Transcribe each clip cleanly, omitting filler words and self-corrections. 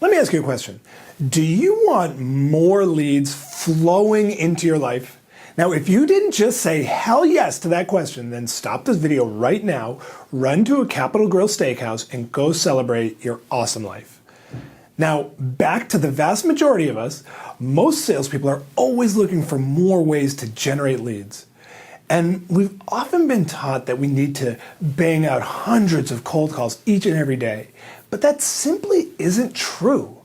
Let me ask you a question. Do you want more leads flowing into your life? Now, if you didn't just say hell yes to that question, then stop this video right now, run to a Capital Grille Steakhouse, and go celebrate your awesome life. Now, back to the vast majority of us, most salespeople are always looking for more ways to generate leads. And we've often been taught that we need to bang out hundreds of cold calls each and every day. But that simply isn't true.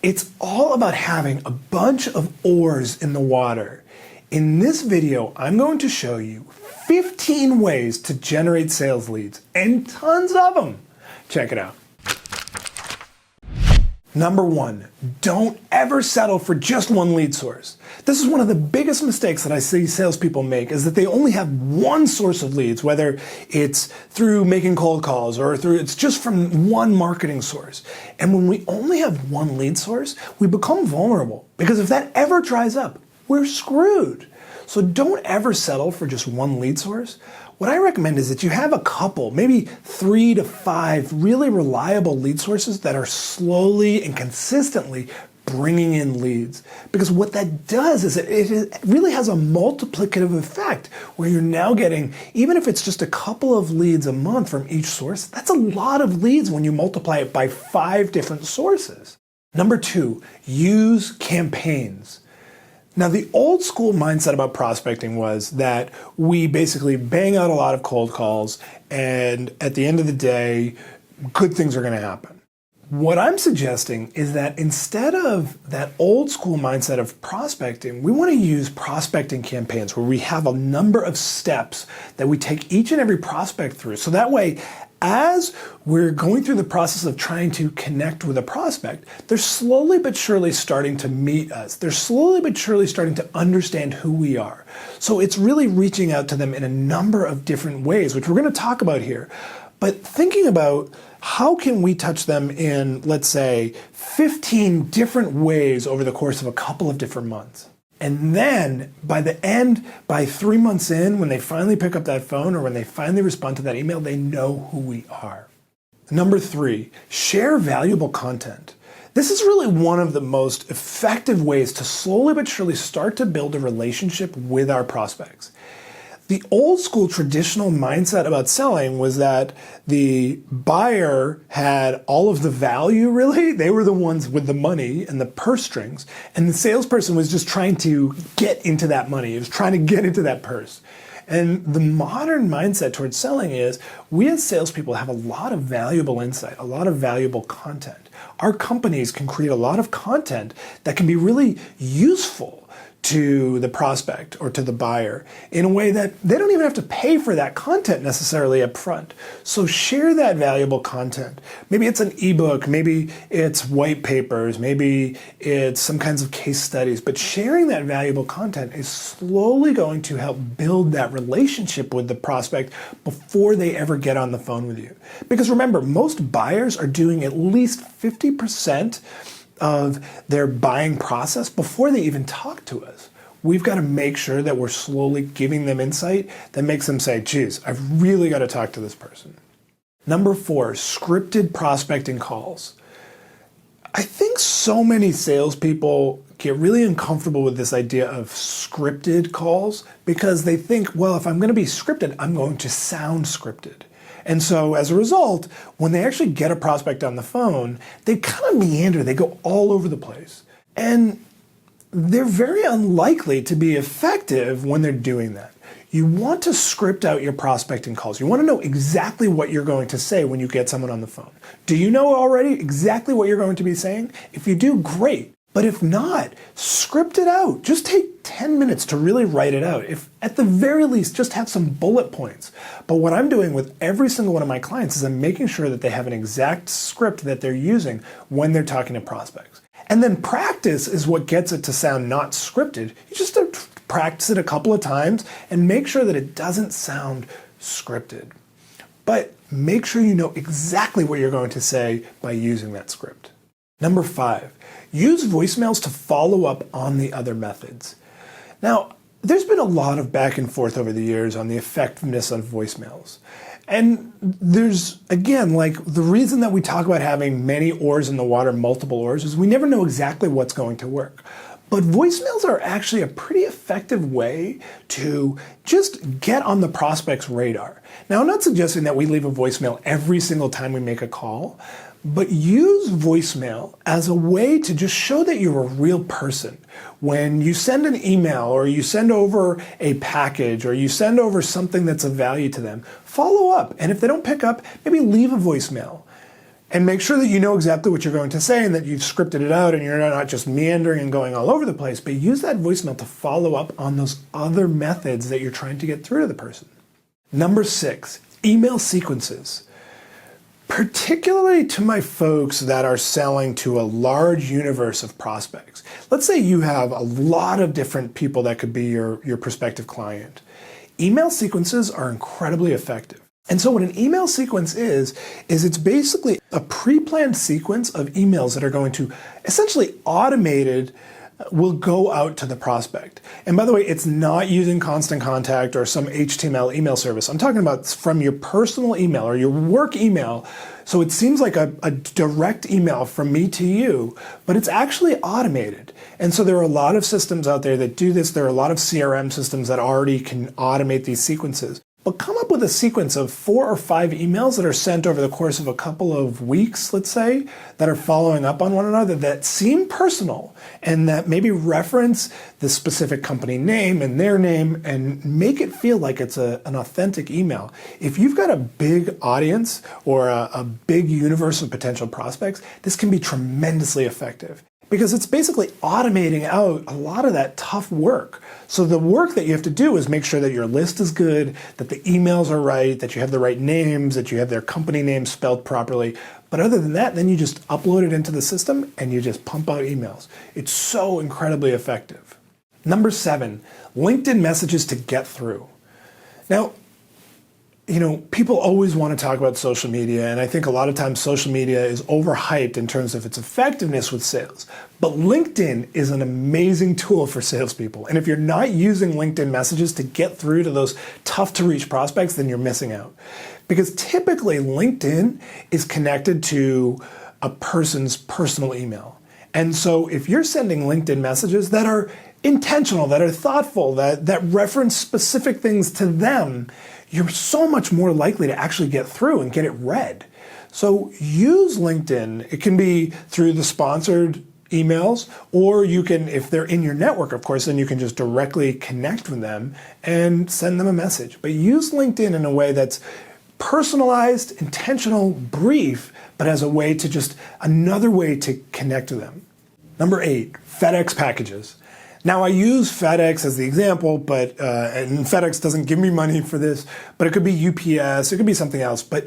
It's all about having a bunch of oars in the water. In this video, I'm going to show you 15 ways to generate sales leads, and tons of them. Check it out. Number one, don't ever settle for just one lead source. This is one of the biggest mistakes that I see salespeople make, is that they only have one source of leads, whether it's through making cold calls or it's just from one marketing source. And when we only have one lead source, we become vulnerable, because if that ever dries up, we're screwed. So don't ever settle for just one lead source. What I recommend is that you have a couple, maybe 3 to 5 really reliable lead sources that are slowly and consistently bringing in leads. Because what that does is it really has a multiplicative effect, where you're now getting, even if it's just a couple of leads a month from each source, that's a lot of leads when you multiply it by 5 different sources. Number 2, use campaigns. Now, the old school mindset about prospecting was that we basically bang out a lot of cold calls, and at the end of the day, good things are going to happen. What I'm suggesting is that instead of that old school mindset of prospecting, we want to use prospecting campaigns where we have a number of steps that we take each and every prospect through. So that way, as we're going through the process of trying to connect with a prospect, they're slowly but surely starting to meet us. They're slowly but surely starting to understand who we are. So it's really reaching out to them in a number of different ways, which we're going to talk about here. But thinking about how can we touch them in, let's say, 15 different ways over the course of a couple of different months. And then by the end, by 3 months in, when they finally pick up that phone or when they finally respond to that email, they know who we are. Number 3, share valuable content. This is really one of the most effective ways to slowly but surely start to build a relationship with our prospects. The old school traditional mindset about selling was that the buyer had all of the value, really. They were the ones with the money and the purse strings, and the salesperson was just trying to get into that money. He was trying to get into that purse. And the modern mindset towards selling is we as salespeople have a lot of valuable insight, a lot of valuable content. Our companies can create a lot of content that can be really useful to the prospect or to the buyer in a way that they don't even have to pay for that content necessarily up front. So share that valuable content. Maybe it's an ebook, maybe it's white papers, maybe it's some kinds of case studies, but sharing that valuable content is slowly going to help build that relationship with the prospect before they ever get on the phone with you. Because remember, most buyers are doing at least 50% of their buying process before they even talk to us. We've got to make sure that we're slowly giving them insight that makes them say, geez, I've really got to talk to this person. Number 4, scripted prospecting calls. I think so many salespeople get really uncomfortable with this idea of scripted calls because they think, well, if I'm going to be scripted, I'm going to sound scripted. And so as a result, when they actually get a prospect on the phone, they kind of meander, they go all over the place. And they're very unlikely to be effective when they're doing that. You want to script out your prospecting calls. You want to know exactly what you're going to say when you get someone on the phone. Do you know already exactly what you're going to be saying? If you do, great. But if not, script it out. Just take 10 minutes to really write it out. If at the very least, just have some bullet points. But what I'm doing with every single one of my clients is I'm making sure that they have an exact script that they're using when they're talking to prospects. And then practice is what gets it to sound not scripted. You just have to practice it a couple of times and make sure that it doesn't sound scripted. But make sure you know exactly what you're going to say by using that script. Number 5, use voicemails to follow up on the other methods. Now, There's been a lot of back and forth over the years on the effectiveness of voicemails. And there's, again, like the reason that we talk about having many oars in the water, multiple oars, is we never know exactly what's going to work. But voicemails are actually a pretty effective way to just get on the prospect's radar. Now, I'm not suggesting that we leave a voicemail every single time we make a call, but use voicemail as a way to just show that you're a real person. When you send an email or you send over a package or you send over something that's of value to them, follow up. And if they don't pick up, maybe leave a voicemail. And make sure that you know exactly what you're going to say and that you've scripted it out and you're not just meandering and going all over the place, but use that voicemail to follow up on those other methods that you're trying to get through to the person. Number 6, email sequences. Particularly to my folks that are selling to a large universe of prospects. Let's say you have a lot of different people that could be your prospective client. Email sequences are incredibly effective. And so what an email sequence is it's basically a pre-planned sequence of emails that are going to essentially automated will go out to the prospect. And by the way, it's not using Constant Contact or some HTML email service. I'm talking about from your personal email or your work email. So it seems like a direct email from me to you, but it's actually automated. And so there are a lot of systems out there that do this. There are a lot of CRM systems that already can automate these sequences. But come up with a sequence of 4 or 5 emails that are sent over the course of a couple of weeks, let's say, that are following up on one another that seem personal and that maybe reference the specific company name and their name and make it feel like it's an authentic email. If you've got a big audience or a big universe of potential prospects, this can be tremendously effective. Because it's basically automating out a lot of that tough work. So the work that you have to do is make sure that your list is good, that the emails are right, that you have the right names, that you have their company names spelled properly. But other than that, then you just upload it into the system and you just pump out emails. It's so incredibly effective. Number 7, LinkedIn messages to get through. Now, people always want to talk about social media, and I think a lot of times social media is overhyped in terms of its effectiveness with sales. But LinkedIn is an amazing tool for salespeople. And if you're not using LinkedIn messages to get through to those tough to reach prospects, then you're missing out. Because typically LinkedIn is connected to a person's personal email. And so if you're sending LinkedIn messages that are intentional, that are thoughtful, that reference specific things to them, you're so much more likely to actually get through and get it read. So use LinkedIn. It can be through the sponsored emails, or you can, if they're in your network, of course, then you can just directly connect with them and send them a message. But use LinkedIn in a way that's personalized, intentional, brief, but as a way to just another way to connect to them. Number 8, FedEx packages. Now I use FedEx as the example, but and FedEx doesn't give me money for this, but it could be UPS, it could be something else. But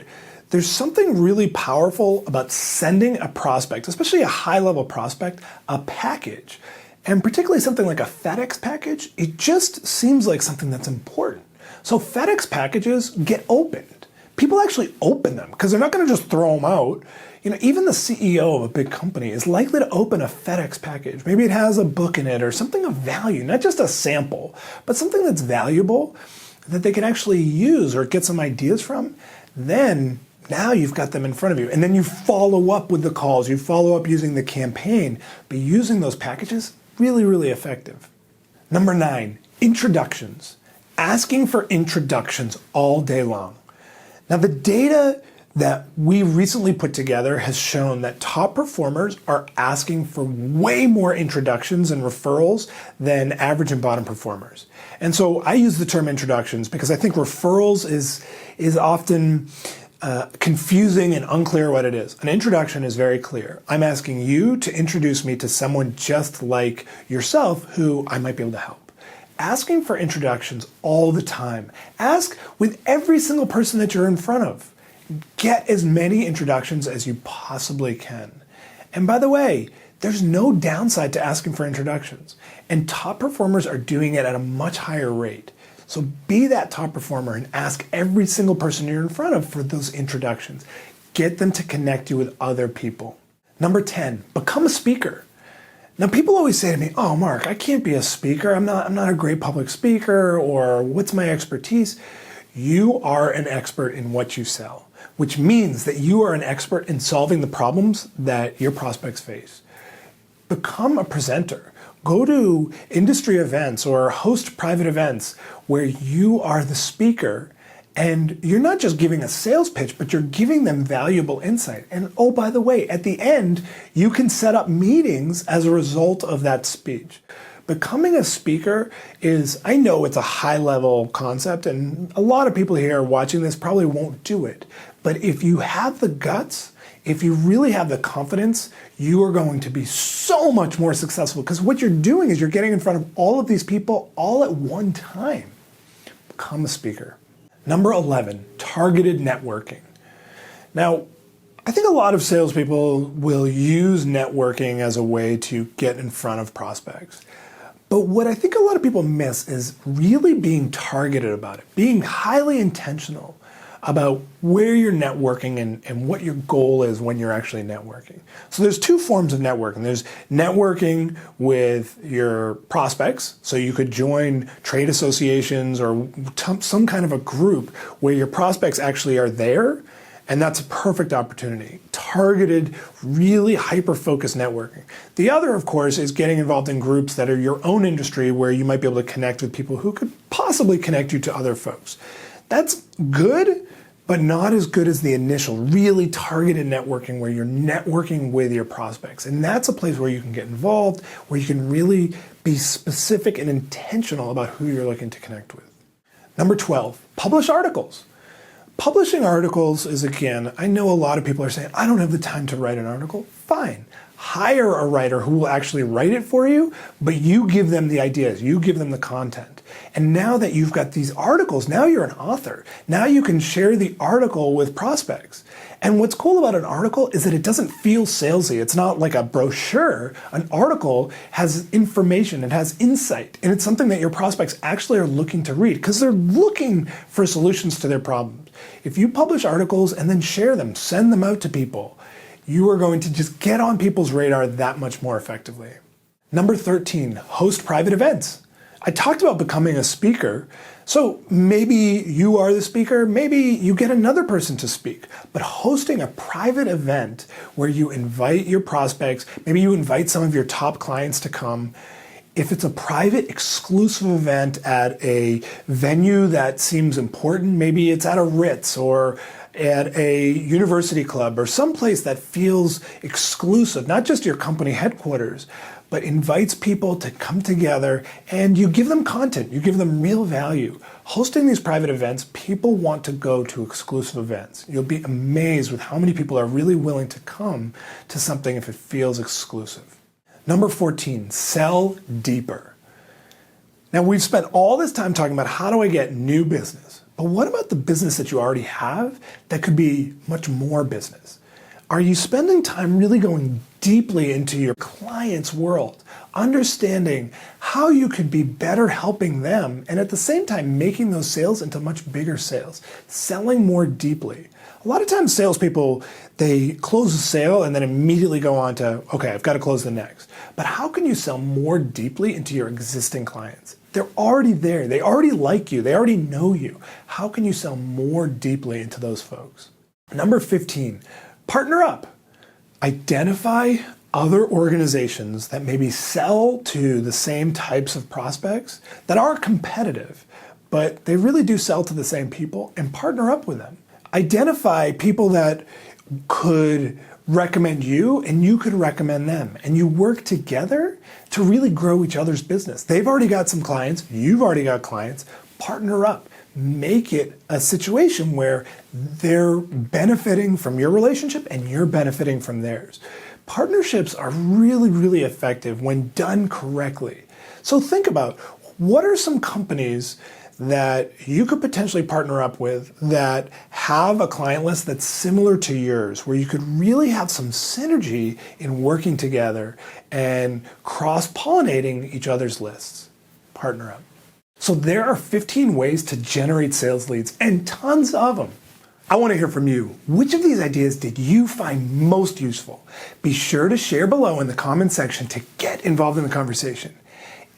there's something really powerful about sending a prospect, especially a high-level prospect, a package. And particularly something like a FedEx package, it just seems like something that's important. So FedEx packages get opened. People actually open them because they're not going to just throw them out. Even the CEO of a big company is likely to open a FedEx package. Maybe it has a book in it or something of value, not just a sample, but something that's valuable that they can actually use or get some ideas from. Then now you've got them in front of you. And then you follow up with the calls. You follow up using the campaign, but using those packages, really, really effective. Number 9, introductions. Asking for introductions all day long. Now the data that we recently put together has shown that top performers are asking for way more introductions and referrals than average and bottom performers. And so I use the term introductions because I think referrals is often confusing and unclear what it is. An introduction is very clear. I'm asking you to introduce me to someone just like yourself who I might be able to help. Asking for introductions all the time. Ask with every single person that you're in front of. Get as many introductions as you possibly can. And by the way, there's no downside to asking for introductions. And top performers are doing it at a much higher rate. So be that top performer and ask every single person you're in front of for those introductions. Get them to connect you with other people. Number 10, become a speaker. Now, people always say to me, oh, Mark, I can't be a speaker. I'm not a great public speaker, or what's my expertise? You are an expert in what you sell, which means that you are an expert in solving the problems that your prospects face. Become a presenter. Go to industry events or host private events where you are the speaker. And you're not just giving a sales pitch, but you're giving them valuable insight. And oh, by the way, at the end, you can set up meetings as a result of that speech. Becoming a speaker is, I know it's a high level concept, and a lot of people here watching this probably won't do it. But if you have the guts, if you really have the confidence, you are going to be so much more successful, because what you're doing is you're getting in front of all of these people all at one time. Become a speaker. Number 11, targeted networking. Now, I think a lot of salespeople will use networking as a way to get in front of prospects. But what I think a lot of people miss is really being targeted about it, being highly intentional about where you're networking and what your goal is when you're actually networking. So there's two forms of networking. There's networking with your prospects. So you could join trade associations or some kind of a group where your prospects actually are there, and that's a perfect opportunity. Targeted, really hyper-focused networking. The other, of course, is getting involved in groups that are your own industry, where you might be able to connect with people who could possibly connect you to other folks. That's good, but not as good as the initial, really targeted networking where you're networking with your prospects. And that's a place where you can get involved, where you can really be specific and intentional about who you're looking to connect with. Number 12, publish articles. Publishing articles is, again, I know a lot of people are saying, I don't have the time to write an article. Fine. Hire a writer who will actually write it for you, but you give them the ideas, you give them the content. And now that you've got these articles, now you're an author. Now you can share the article with prospects. And what's cool about an article is that it doesn't feel salesy. It's not like a brochure. An article has information, it has insight, and it's something that your prospects actually are looking to read because they're looking for solutions to their problems. If you publish articles and then share them, send them out to people, you are going to just get on people's radar that much more effectively. Number 13, host private events. I talked about becoming a speaker, so maybe you are the speaker, maybe you get another person to speak, but hosting a private event where you invite your prospects, maybe you invite some of your top clients to come. If it's a private, exclusive event at a venue that seems important, maybe it's at a Ritz or at a university club or someplace that feels exclusive, not just your company headquarters, but invites people to come together, and you give them content, you give them real value. Hosting these private events, people want to go to exclusive events. You'll be amazed with how many people are really willing to come to something if it feels exclusive. Number 14, sell deeper. Now, we've spent all this time talking about how do I get new business, but what about the business that you already have that could be much more business? Are you spending time really going deeply into your client's world, understanding how you could be better helping them, and at the same time making those sales into much bigger sales, selling more deeply? A lot of times salespeople, they close a sale and then immediately go on to, okay, I've got to close the next. But how can you sell more deeply into your existing clients? They're already there. They already like you. They already know you. How can you sell more deeply into those folks? Number 15, partner up. Identify other organizations that maybe sell to the same types of prospects that are competitive, but they really do sell to the same people, and partner up with them. Identify people that could recommend you and you could recommend them, and you work together to really grow each other's business. They've already got some clients, you've already got clients. Partner up. Make it a situation where they're benefiting from your relationship and you're benefiting from theirs. Partnerships are really, really effective when done correctly. So think about, what are some companies that you could potentially partner up with that have a client list that's similar to yours, where you could really have some synergy in working together and cross-pollinating each other's lists? Partner up. So there are 15 ways to generate sales leads, and tons of them. I want to hear from you. Which of these ideas did you find most useful? Be sure to share below in the comment section to get involved in the conversation.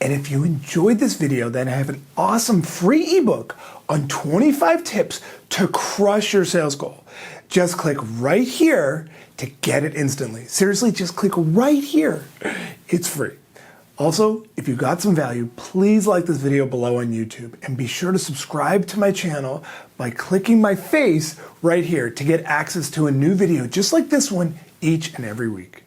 And if you enjoyed this video, then I have an awesome free ebook on 25 tips to crush your sales goal. Just click right here to get it instantly. Seriously, just click right here. It's free. Also, if you got some value, please like this video below on YouTube and be sure to subscribe to my channel by clicking my face right here to get access to a new video just like this one each and every week.